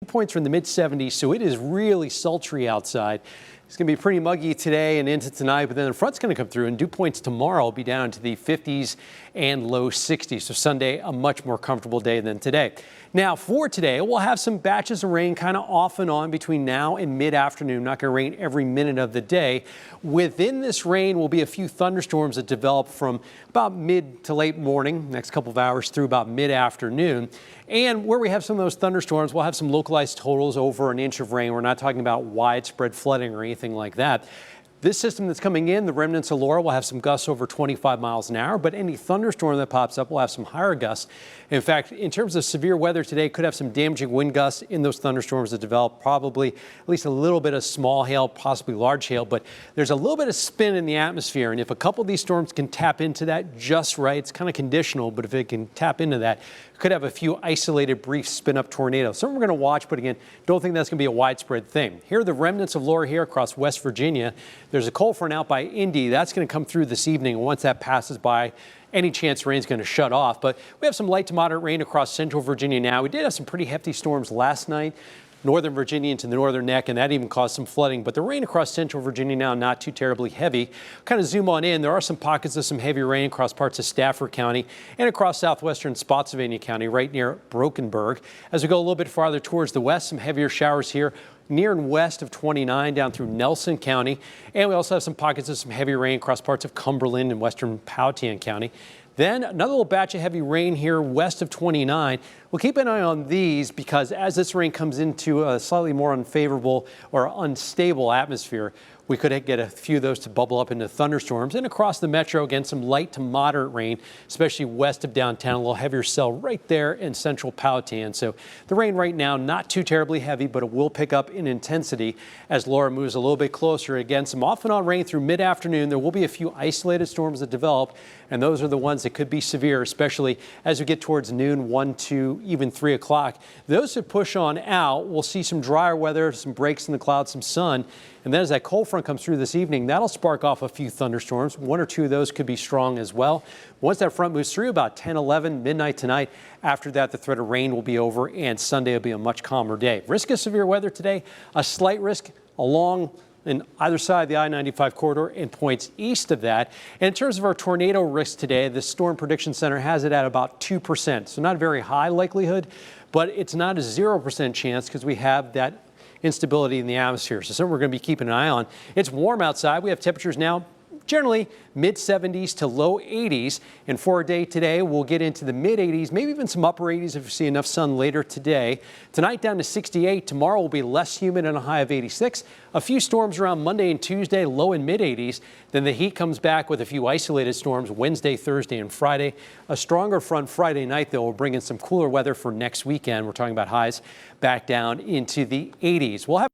points are in the mid-70s, so it is really sultry outside. It's going to be pretty muggy today and into tonight, but then the front's going to come through, and dew points tomorrow will be down into the 50s and low 60s. So Sunday, a much more comfortable day than today. Now for today, we'll have some batches of rain kind of off and on between now and mid-afternoon. Not going to rain every minute of the day. Within this rain will be a few thunderstorms that develop from about mid to late morning, next couple of hours through about mid-afternoon. And where we have some of those thunderstorms, we'll have some localized totals over an inch of rain. We're not talking about widespread flooding or anything like that. This system that's coming in, the remnants of Laura, will have some gusts over 25 miles an hour, but any thunderstorm that pops up will have some higher gusts. In fact, in terms of severe weather today, could have some damaging wind gusts in those thunderstorms that develop, probably at least a little bit of small hail, possibly large hail, but there's a little bit of spin in the atmosphere, and if a couple of these storms can tap into that just right, it's kind of conditional, but if it can tap into that, could have a few isolated brief spin-up tornadoes. Something we're going to watch, but again, don't think that's going to be a widespread thing. Here are the remnants of Laura here across West Virginia. There's a cold front out by Indy. That's going to come through this evening. And once that passes by, any chance rain is going to shut off. But we have some light to moderate rain across central Virginia now. We did have some pretty hefty storms last night. Northern Virginia into the northern neck, and that even caused some flooding. But the rain across central Virginia now not too terribly heavy. Kind of zoom on in. There are some pockets of some heavy rain across parts of Stafford County and across southwestern Spotsylvania County, right near Brokenburg. As we go a little bit farther towards the west, some heavier showers here near and west of 29 down through Nelson County. And we also have some pockets of some heavy rain across parts of Cumberland and western Powhatan County. Then another little batch of heavy rain here west of 29. We'll keep an eye on these because as this rain comes into a slightly more unfavorable or unstable atmosphere, we could get a few of those to bubble up into thunderstorms. And across the metro, again, some light to moderate rain, especially west of downtown, a little heavier cell right there in central Powhatan. So the rain right now, not too terribly heavy, but it will pick up in intensity as Laura moves a little bit closer. Again, some off and on rain through mid-afternoon. There will be a few isolated storms that develop, and those are the ones that could be severe, especially as we get towards noon, 1, 2, even 3 o'clock. Those that push on out, we'll see some drier weather, some breaks in the clouds, some sun. And then as that cold front comes through this evening, that'll spark off a few thunderstorms. 1 or 2 of those could be strong as well. Once that front moves through about 10, 11, midnight tonight, after that, the threat of rain will be over and Sunday will be a much calmer day. Risk of severe weather today, a slight risk along in either side of the I-95 corridor and points east of that. And in terms of our tornado risk today, the Storm Prediction Center has it at about 2%. So not a very high likelihood, but it's not a 0% chance because we have that instability in the atmosphere. So something we're going to be keeping an eye on. It's warm outside. We have temperatures now generally mid-70s to low 80s. And for a day today, we'll get into the mid-80s, maybe even some upper 80s if we see enough sun later today. Tonight down to 68. Tomorrow will be less humid and a high of 86. A few storms around Monday and Tuesday, low and mid-80s. Then the heat comes back with a few isolated storms Wednesday, Thursday, and Friday. A stronger front Friday night, though, will bring in some cooler weather for next weekend. We're talking about highs back down into the 80s. We'll have